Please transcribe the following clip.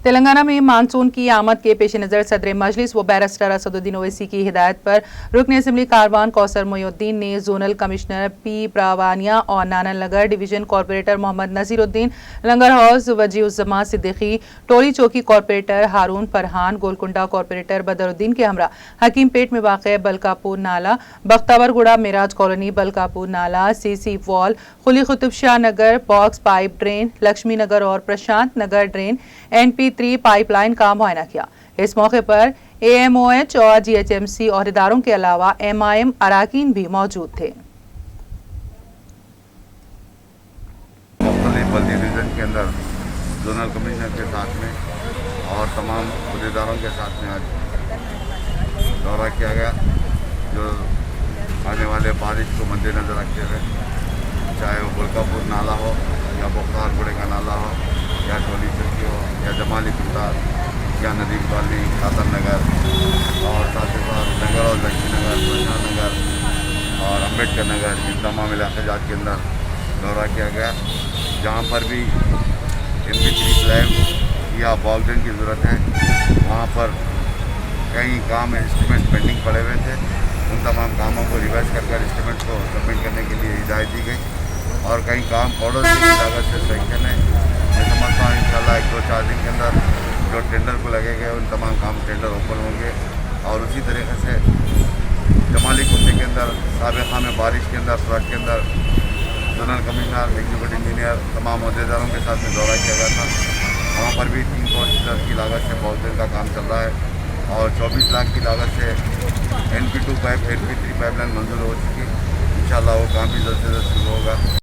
तेलंगाना में मानसून की आमद के पेश नज़र सदर मजलिस व बैरिस्टर असदुद्दीन ओवैसी की हिदायत पर रुकन असेंबली कारवान कौसर मोहिउद्दीन ने जोनल कमिश्नर पी प्रावानिया और नानल नगर डिवीजन कॉर्पोरेटर मोहम्मद नसीरुद्दीन, लंगर हाउस वजीउज़्ज़मा सिद्दीकी, टोली चौकी कॉर्पोरेटर हारून फरहान, गोलकुंडा कॉर्पोरेटर बदरुद्दीन के हमरा हकीमपेट में वाक़ बलकापुर नाला, बख्तावरगुड़ा मिराज कॉलोनी, बलकापुर नाला, सीसी वॉल, खुली कुतुब शाह नगर, बॉक्स पाइप ड्रेन, लक्ष्मी नगर और प्रशांत नगर ड्रेन, NP3 पाइपलाइन का मुआयना किया। इस मौके पर AMOH और GHMC अहदेदारों के अलावा MIM अराकीन भी मौजूद थे। डिवीजन के अंदर जोनल कमिश्नर के साथ में और तमाम अहदेदारों के साथ में आज दौरा किया गया, जो आने वाले बारिश को मद्देनजर रखते हुए, चाहे वो बलकापुर नाला हो या बख्तावरगुड़े का नाला हो या टोली चौकी हो या जमाली कुत्ता या नदीम कॉलोनी, खातर नगर और साथ ही साथ नगर और लक्ष्मी नगर, प्रशांत नगर और अम्बेडकर नगर, इन तमाम इलाके जात के अंदर दौरा किया गया, जहाँ पर भी NP3 स्लैब या बॉक्सड्रेन की ज़रूरत है, वहाँ पर कई काम एस्टिमेट पेंडिंग पड़े हुए थे। उन तमाम कामों को रिवाइज कर एस्टिमेट को सबमिट करने के लिए हिदायत दी गई और कई काम पड़ोसी की लागत से सैंक्शन है। मैं समझता हूँ इंशाल्लाह 1-2-4 दिन के अंदर जो टेंडर को लगेगा उन तमाम काम टेंडर ओपन होंगे और उसी तरीके से जमाली कुत्ते के अंदर साबिक़ा में बारिश के अंदर फ्लड के अंदर जोनल कमिश्नर, एग्जीक्यूटिव इंजीनियर, तमाम अहदेदारों के साथ में दौरा किया गया था। वहाँ पर भी 3 करोड़ की लागत से बॉक्सड्रेन का काम चल रहा है और 24 लाख की लागत से NP2 पाइप, NP3 पाइपलाइन मंजूर हो चुकी। इंशाल्लाह वो काम भी जल्द से जल्द शुरू होगा।